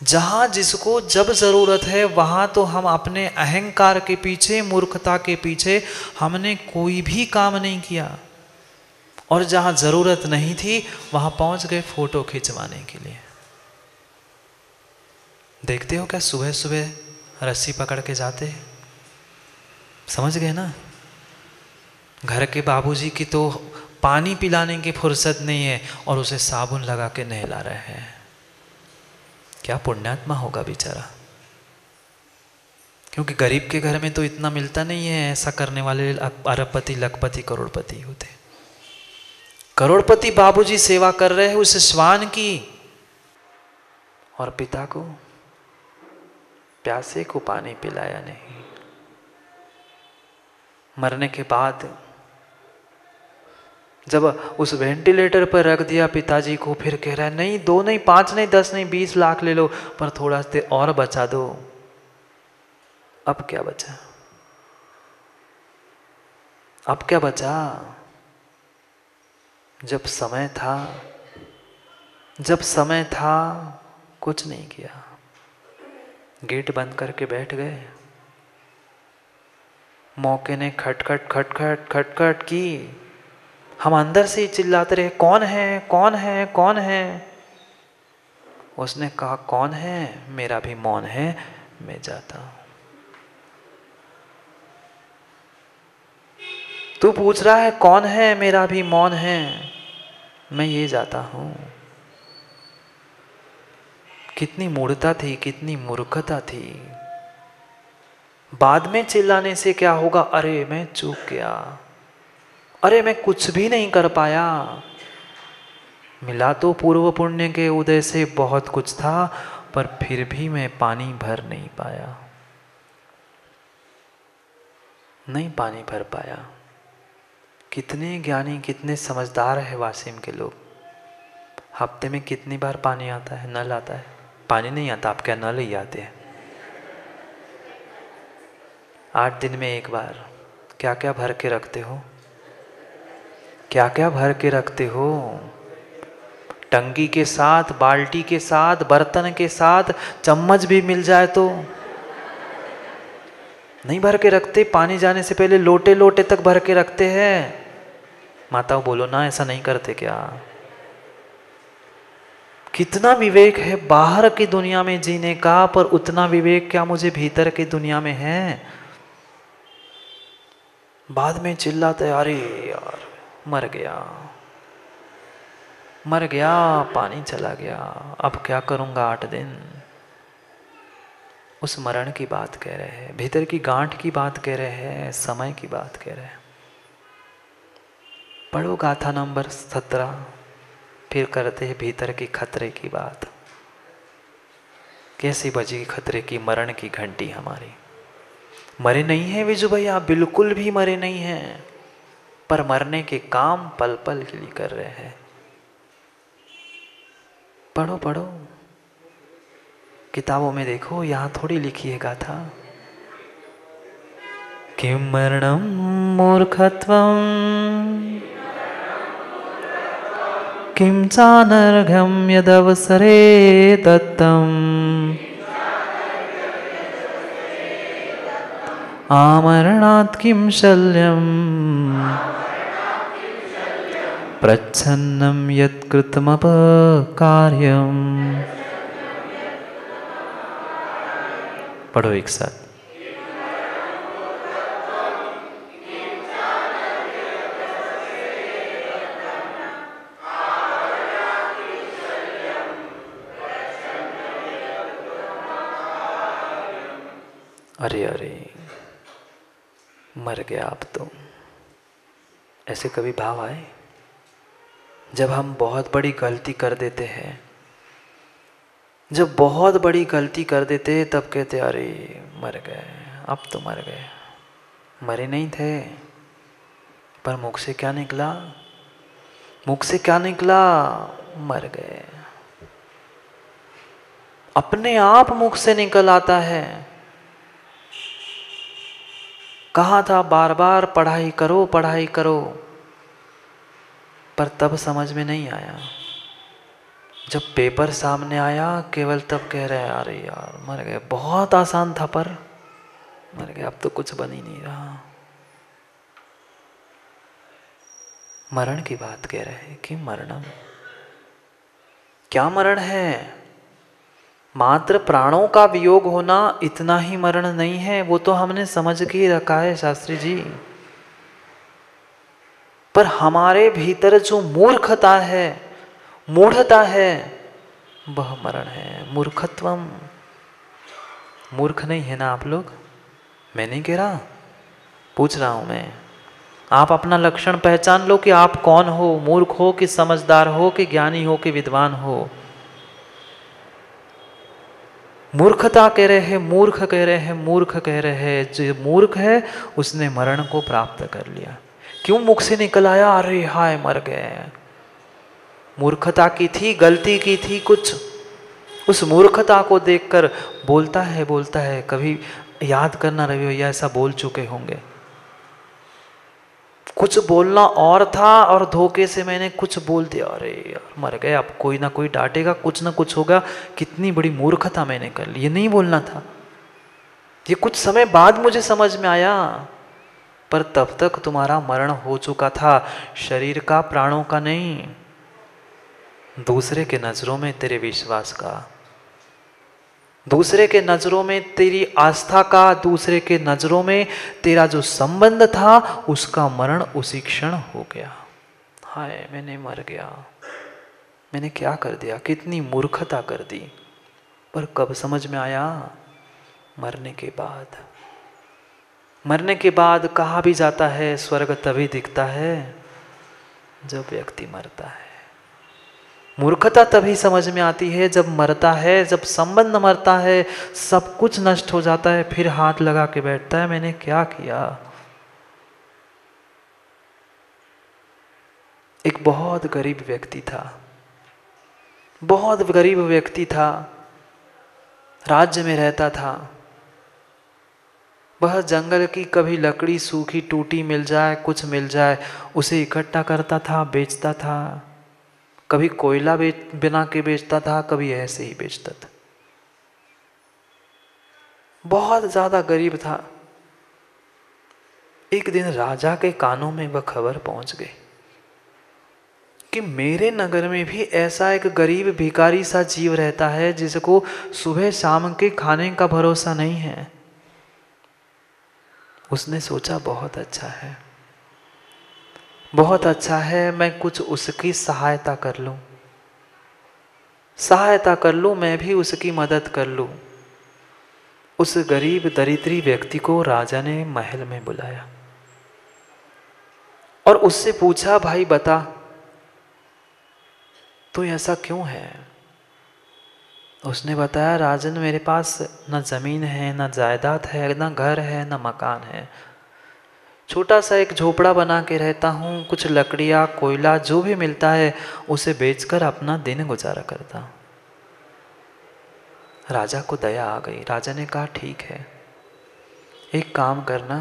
जहां जिसको जब जरूरत है वहां तो हम अपने अहंकार के पीछे, मूर्खता के पीछे हमने कोई भी काम नहीं किया, और जहां जरूरत नहीं थी वहां पहुंच गए फोटो खिंचवाने के लिए। देखते हो क्या सुबह सुबह रस्सी पकड़ के जाते हैं, समझ गए ना। घर के बाबूजी की तो पानी पिलाने की फुर्सत नहीं है और उसे साबुन लगा के नहला रहे हैं। क्या पुण्यात्मा होगा बेचारा, क्योंकि गरीब के घर में तो इतना मिलता नहीं है। ऐसा करने वाले अरबपति, लखपति, करोड़पति होते। करोड़पति बाबूजी सेवा कर रहे हैं उस श्वान की, और पिता को, प्यासे को पानी पिलाया नहीं। मरने के बाद जब उस वेंटिलेटर पर रख दिया पिताजी को, फिर कह रहा है नहीं 2 नहीं 5 नहीं 10 नहीं 20 लाख ले लो, पर थोड़ा सा और बचा दो। अब क्या बचा, अब क्या बचा। जब समय था, जब समय था कुछ नहीं किया, गेट बंद करके बैठ गए। मौके ने खटखट खटखट खटखट की, हम अंदर से ही चिल्लाते रहे कौन है कौन है कौन है। उसने कहा कौन है, मेरा भी मौन है, मैं जाता हूं। तू पूछ रहा है कौन है, मेरा भी मौन है, मैं ये जाता हूं। कितनी मूढ़ता थी, कितनी मूर्खता थी। बाद में चिल्लाने से क्या होगा, अरे मैं चूक गया, अरे मैं कुछ भी नहीं कर पाया। मिला तो पूर्व पुण्य के उदय से बहुत कुछ था, पर फिर भी मैं पानी भर नहीं पाया, नहीं पानी भर पाया। कितने ज्ञानी, कितने समझदार है वासिम के लोग। हफ्ते में कितनी बार पानी आता है, नल आता है। पानी नहीं आता, आप क्या नल ही आते हैं। 8 दिन में एक बार। क्या क्या भर के रखते हो, क्या क्या भर के रखते हो। टंकी के साथ, बाल्टी के साथ, बर्तन के साथ, चम्मच भी मिल जाए तो नहीं भर के रखते। पानी जाने से पहले लोटे लोटे तक भर के रखते हैं। माताओं बोलो ना, ऐसा नहीं करते क्या। कितना विवेक है बाहर की दुनिया में जीने का, पर उतना विवेक क्या मुझे भीतर की दुनिया में है। बाद में चिल्लाते अरे यार मर गया, मर गया, पानी चला गया, अब क्या करूंगा 8 दिन। उस मरण की बात कह रहे हैं, भीतर की गांठ की बात कह रहे हैं, समय की बात कह रहे हैं। पढ़ो गाथा नंबर 17, फिर करते हैं भीतर की खतरे की बात। कैसी बजी खतरे की, मरण की घंटी हमारी। मरे नहीं हैं विजू भैया, बिल्कुल भी मरे नहीं हैं, पर मरने के काम पल पल के लिए कर रहे हैं। पढ़ो पढ़ो, किताबों में देखो, यहाँ थोड़ी लिखी है गाथा। किम मरणम मूर्खत्वम, किम चानर्घ्यम यदवसरे दत्तम, आमरणात् किम शल्यम, प्रच्छन्नं यत्कृतमपकार्यम्। पढ़ो एक साथ। अरे अरे मर गया अब तो। ऐसे कभी भाव आए जब हम बहुत बड़ी गलती कर देते हैं, जब बहुत बड़ी गलती कर देते हैं तब कहते अरे मर गए, अब तो मर गए। मरे नहीं थे, पर मुख से क्या निकला, मुख से क्या निकला, मर गए। अपने आप मुख से निकल आता है। कहा था बार बार पढ़ाई करो पढ़ाई करो, पर तब समझ में नहीं आया। जब पेपर सामने आया केवल तब कह रहे हैं अरे यार मर गए, बहुत आसान था पर मर गए, अब तो कुछ बन ही नहीं रहा। मरण की बात कह रहे हैं कि मरणम, क्या मरण है? मात्र प्राणों का वियोग होना इतना ही मरण नहीं है, वो तो हमने समझ के ही रखा है शास्त्री जी। पर हमारे भीतर जो मूर्खता है, मूढ़ता है, वह मरण है। मूर्खत्वम, मूर्ख नहीं है ना आप लोग? मैं नहीं कह रहा, पूछ रहा हूं मैं। आप अपना लक्षण पहचान लो कि आप कौन हो, मूर्ख हो कि समझदार हो कि ज्ञानी हो कि विद्वान हो। मूर्खता कह रहे हैं, मूर्ख कह रहे हैं, मूर्ख कह रहे हैं। जो मूर्ख है उसने मरण को प्राप्त कर लिया। क्यों मुख से निकल आया अरे हाय मर गए? मूर्खता की थी, गलती की थी कुछ, उस मूर्खता को देखकर बोलता है। कभी याद करना रवि भैया, ऐसा बोल चुके होंगे। कुछ बोलना और था और धोखे से मैंने कुछ बोल दिया, अरे यार मर गए, अब कोई ना कोई डांटेगा, कुछ ना कुछ होगा, कितनी बड़ी मूर्खता मैंने कर ली, ये नहीं बोलना था। ये कुछ समय बाद मुझे समझ में आया, पर तब तक तुम्हारा मरण हो चुका था, शरीर का, प्राणों का नहीं, दूसरे के नजरों में तेरे विश्वास का, दूसरे के नजरों में तेरी आस्था का, दूसरे के नजरों में तेरा जो संबंध था उसका मरण उसी क्षण हो गया। हाय मैंने मर गया, मैंने क्या कर दिया, कितनी मूर्खता कर दी। पर कब समझ में आया? मरने के बाद। मरने के बाद कहा भी जाता है स्वर्ग तभी दिखता है जब व्यक्ति मरता है। मूर्खता तभी समझ में आती है जब मरता है, जब संबंध मरता है, सब कुछ नष्ट हो जाता है, फिर हाथ लगा के बैठता है मैंने क्या किया। एक बहुत गरीब व्यक्ति था, बहुत गरीब व्यक्ति था, राज्य में रहता था। वह जंगल की कभी लकड़ी सूखी टूटी मिल जाए, कुछ मिल जाए, उसे इकट्ठा करता था, बेचता था। कभी कोयला बना के बेचता था, कभी ऐसे ही बेचता था। बहुत ज्यादा गरीब था। एक दिन राजा के कानों में वह खबर पहुंच गई कि मेरे नगर में भी ऐसा एक गरीब भिखारी सा जीव रहता है जिसको सुबह शाम के खाने का भरोसा नहीं है। उसने सोचा बहुत अच्छा है, बहुत अच्छा है, मैं कुछ उसकी सहायता कर लूं, सहायता कर लूं, मैं भी उसकी मदद कर लूं। उस गरीब दरिद्री व्यक्ति को राजा ने महल में बुलाया और उससे पूछा भाई बता तो ऐसा क्यों है? उसने बताया राजन मेरे पास न जमीन है, न जायदाद है, न घर है, न मकान है, छोटा सा एक झोपड़ा बना के रहता हूँ, कुछ लकड़ियाँ कोयला जो भी मिलता है उसे बेचकर अपना दिन गुजारा करता हूँ। राजा को दया आ गई। राजा ने कहा ठीक है, एक काम करना,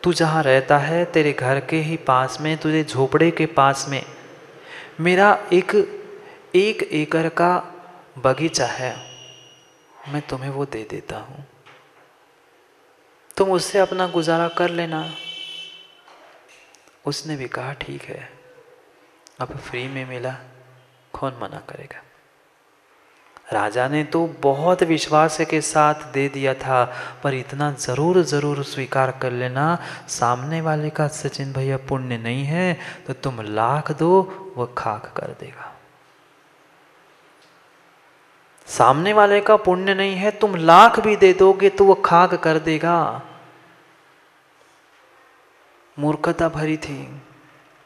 तू जहाँ रहता है तेरे घर के ही पास में, तुझे झोपड़े के पास में मेरा एक एकड़ का बगीचा है, मैं तुम्हें वो दे देता हूँ, तुम उससे अपना गुजारा कर लेना। उसने भी कहा ठीक है, अब फ्री में मिला, कौन मना करेगा। राजा ने तो बहुत विश्वास के साथ दे दिया था, पर इतना ज़रूर ज़रूर स्वीकार कर लेना, सामने वाले का सचिन भैया पुण्य नहीं है तो तुम लाख दो वो खाक कर देगा। सामने वाले का पुण्य नहीं है, तुम लाख भी दे दोगे तो वो खाक कर देगा। मूर्खता भरी थी,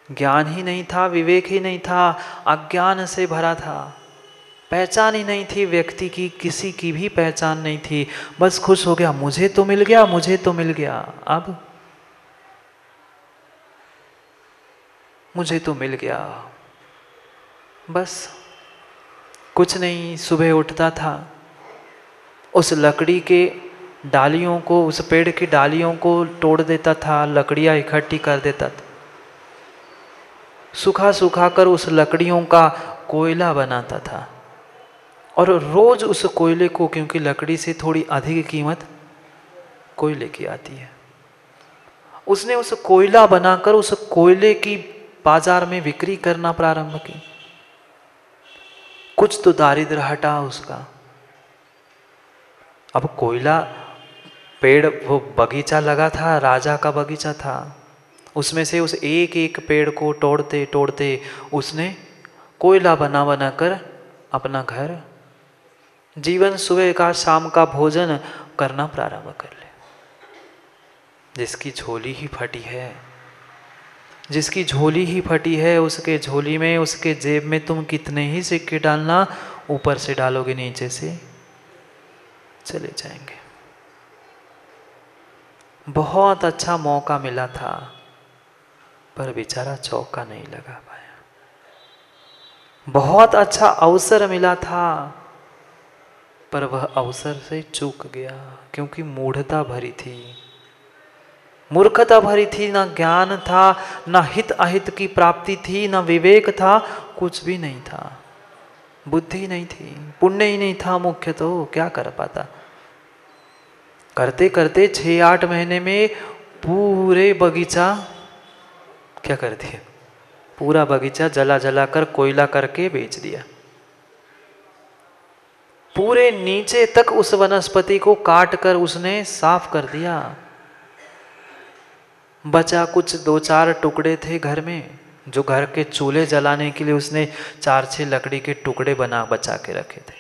ज्ञान ही नहीं था, विवेक ही नहीं था, अज्ञान से भरा था, पहचान ही नहीं थी व्यक्ति की, किसी की भी पहचान नहीं थी। बस खुश हो गया, मुझे तो मिल गया, मुझे तो मिल गया, अब मुझे तो मिल गया, बस कुछ नहीं। सुबह उठता था, उस लकड़ी के डालियों को, उस पेड़ की डालियों को तोड़ देता था, लकड़ियां इकट्ठी कर देता था, सुखा सुखा कर उस लकड़ियों का कोयला बनाता था और रोज उस कोयले को, क्योंकि लकड़ी से थोड़ी अधिक कीमत कोयले की आती है, उसने उस कोयला बनाकर उस कोयले की बाजार में बिक्री करना प्रारंभ की। कुछ तो दारिद्र्य हटा उसका। अब कोयला पेड़, वो बगीचा लगा था, राजा का बगीचा था, उसमें से उस एक एक पेड़ को तोड़ते तोड़ते उसने कोयला बना बना कर अपना घर, जीवन, सुबह का शाम का भोजन करना प्रारंभ कर ले। जिसकी झोली ही फटी है, जिसकी झोली ही फटी है, उसके झोली में, उसके जेब में तुम कितने ही सिक्के डालना, ऊपर से डालोगे नीचे से चले जाएंगे। बहुत अच्छा मौका मिला था पर बेचारा चौका नहीं लगा पाया। बहुत अच्छा अवसर मिला था पर वह अवसर से चूक गया, क्योंकि मूढ़ता भरी थी, मूर्खता भरी थी। ना ज्ञान था, ना हित अहित की प्राप्ति थी, ना विवेक था, कुछ भी नहीं था, बुद्धि नहीं थी, पुण्य ही नहीं था मुख्य, तो क्या कर पाता। करते करते 6-8 महीने में पूरे बगीचा क्या कर दिया, पूरा बगीचा जला जला कर कोयला करके बेच दिया। पूरे नीचे तक उस वनस्पति को काट कर उसने साफ कर दिया। बचा कुछ 2-4 टुकड़े थे घर में, जो घर के चूल्हे जलाने के लिए उसने 4-6 लकड़ी के टुकड़े बचा के रखे थे,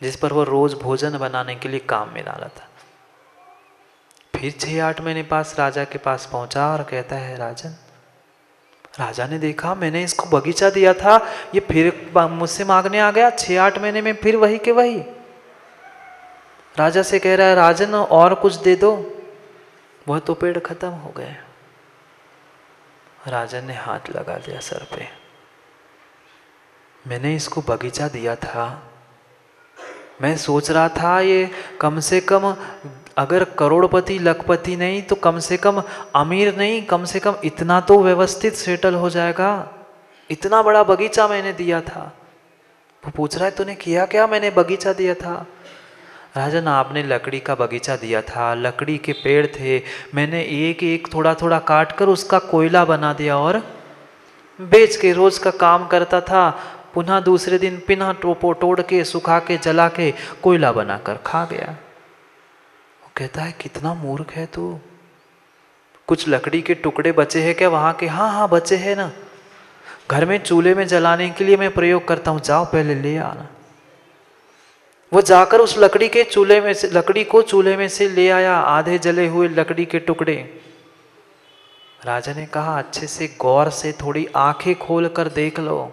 जिस पर वो रोज भोजन बनाने के लिए काम में डाला था। फिर 6-8 महीने पास राजा के पास पहुंचा और कहता है, राजन, राजा ने देखा मैंने इसको बगीचा दिया था, ये फिर मुझसे मांगने आ गया, 6-8 महीने में फिर वही के वही। राजा से कह रहा है, राजन और कुछ दे दो, वह तो पेड़ खत्म हो गए। राजन ने हाथ लगा दिया सर पे, मैंने इसको बगीचा दिया था, मैं सोच रहा था ये कम से कम अगर करोड़पति लखपति नहीं तो कम से कम अमीर नहीं, कम से कम इतना तो व्यवस्थित सेटल हो जाएगा, इतना बड़ा बगीचा मैंने दिया था। वो पूछ रहा है, तूने किया क्या? मैंने बगीचा दिया था। राजन, आपने लकड़ी का बगीचा दिया था, लकड़ी के पेड़ थे, मैंने एक एक थोड़ा थोड़ा काट कर उसका कोयला बना दिया और बेच के रोज का काम करता था, पुनः दूसरे दिन पिना टोपो तोड़ के सुखा के जला के कोयला बनाकर खा गया। वो कहता है, कितना मूर्ख है तू, कुछ लकड़ी के टुकड़े बचे हैं क्या वहां के? हाँ हाँ बचे हैं ना, घर में चूल्हे में जलाने के लिए मैं प्रयोग करता हूँ, जाओ पहले ले आना। वो जाकर उस लकड़ी के चूल्हे में से, लकड़ी को चूल्हे में से ले आया, आधे जले हुए लकड़ी के टुकड़े। राजा ने कहा, अच्छे से गौर से थोड़ी आंखें खोल कर देख लो।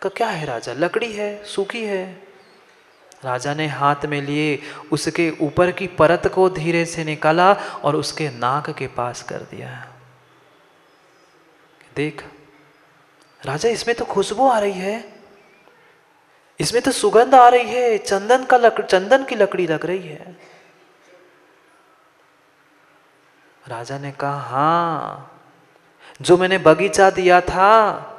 क्या है राजा? लकड़ी है, सूखी है। राजा ने हाथ में लिए उसके ऊपर की परत को धीरे से निकाला और उसके नाक के पास कर दिया। देख राजा, इसमें तो खुशबू आ रही है, इसमें तो सुगंध आ रही है, चंदन की लकड़ी लग रही है। राजा ने कहा, हाँ, जो मैंने बगीचा दिया था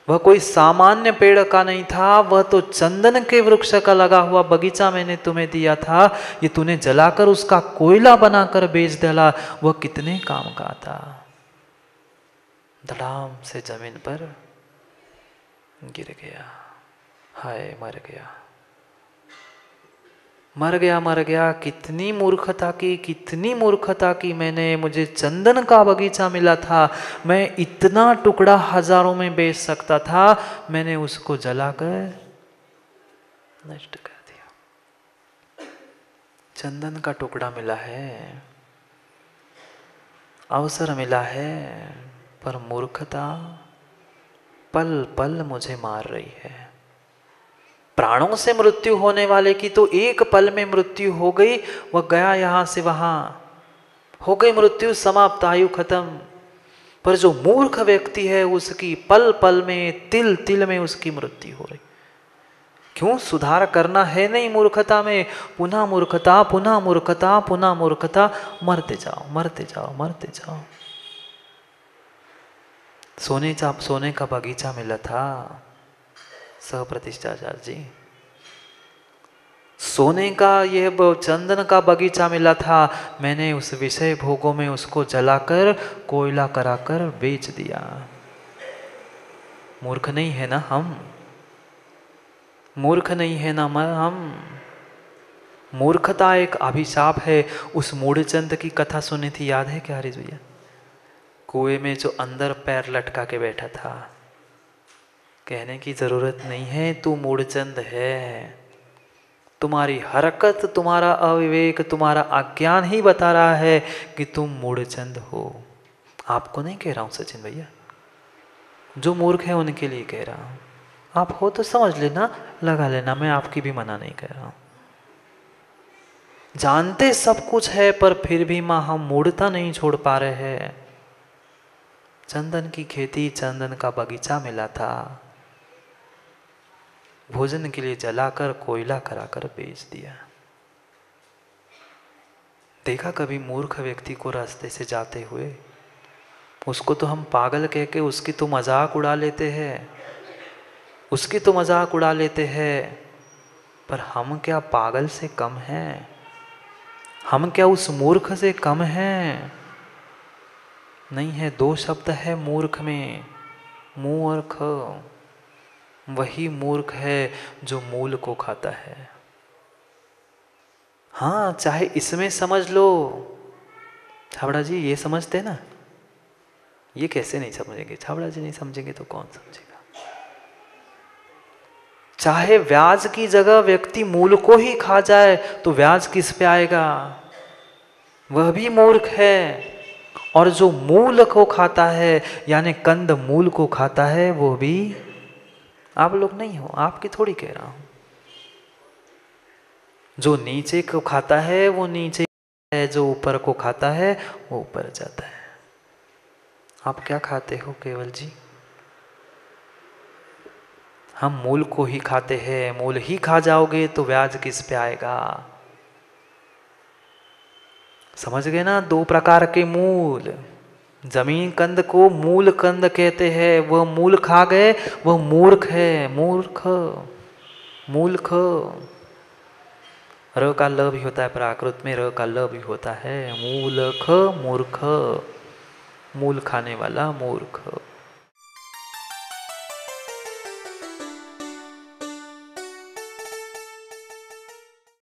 वह कोई सामान्य पेड़ का नहीं था, वह तो चंदन के वृक्ष का लगा हुआ बगीचा मैंने तुम्हें दिया था। ये तूने जलाकर उसका कोयला बनाकर बेच डाला, वह कितने काम का था। धड़ाम से जमीन पर गिर गया। हाय, मर गया, मर गया, मर गया। कितनी मूर्खता की, कितनी मूर्खता की मैंने। मुझे चंदन का बगीचा मिला था, मैं इतना टुकड़ा हजारों में बेच सकता था, मैंने उसको जलाकर नष्ट कर दिया। चंदन का टुकड़ा मिला है, अवसर मिला है, पर मूर्खता पल पल मुझे मार रही है। प्राणों से मृत्यु होने वाले की तो एक पल में मृत्यु हो गई, वह गया यहां से वहां, हो गई मृत्यु, समाप्त, आयु खत्म। पर जो मूर्ख व्यक्ति है उसकी पल पल में, तिल तिल में उसकी मृत्यु हो रही। क्यों? सुधार करना है नहीं मूर्खता में, पुनः मूर्खता, पुनः मूर्खता, पुनः मूर्खता, मरते जाओ, मरते जाओ, मरते जाओ। सोने का बगीचा मिला था, सहप्रतिष्ठाचार्य जी, सोने का यह चंदन का बगीचा मिला था, मैंने उस विषय भोगों में उसको जलाकर कोयला कराकर बेच दिया। मूर्ख नहीं है ना हम? मूर्ख नहीं है ना हम? मूर्खता एक अभिशाप है। उस मूढ़चंद की कथा सुनी थी, याद है क्या हरीश भैया? कुएं में जो अंदर पैर लटका के बैठा था। कहने की जरूरत नहीं है, तू मूढ़चंद है। तुम्हारी हरकत, तुम्हारा अविवेक, तुम्हारा अज्ञान ही बता रहा है कि तुम मूढ़चंद हो। आपको नहीं कह रहा हूं सचिन भैया, जो मूर्ख है उनके लिए कह रहा हूं। आप हो तो समझ लेना, लगा लेना, मैं आपकी भी मना नहीं कर रहा हूं। जानते सब कुछ है पर फिर भी मां हम मूढ़ता नहीं छोड़ पा रहे हैं। चंदन की खेती, चंदन का बगीचा मिला था, भोजन के लिए जलाकर कोयला कराकर बेच दिया। देखा कभी मूर्ख व्यक्ति को रास्ते से जाते हुए? उसको तो हम पागल कह के उसकी तो मजाक उड़ा लेते हैं, उसकी तो मजाक उड़ा लेते हैं। पर हम क्या पागल से कम हैं? हम क्या उस मूर्ख से कम हैं? नहीं है। दो शब्द है मूर्ख में, मुंह और ख। वही मूर्ख है जो मूल को खाता है। हाँ, चाहे इसमें समझ लो। छाबड़ा जी ये समझते ना? ये कैसे नहीं समझेंगे? छाबड़ा जी नहीं समझेंगे तो कौन समझेगा? चाहे व्याज की जगह व्यक्ति मूल को ही खा जाए तो व्याज किस पे आएगा? वह भी मूर्ख है। और जो मूल को खाता है, यानी कंद मूल को खाता है, वो भी आप लोग नहीं हो, आपकी थोड़ी कह रहा हूं। जो नीचे को खाता है वो नीचे है, जो ऊपर को खाता है वो ऊपर जाता है। आप क्या खाते हो केवल जी? हम मूल को ही खाते हैं। मूल ही खा जाओगे तो ब्याज किस पे आएगा? समझ गए ना? दो प्रकार के मूल। जमीन कंद को मूल कंद कहते हैं। वह मूल खा गए, वह मूर्ख है। मूर्ख, मूर्ख। र का ल भी होता है प्राकृत में, र का ल भी होता है। मूलख, मूर्ख, मूल खाने वाला मूर्ख।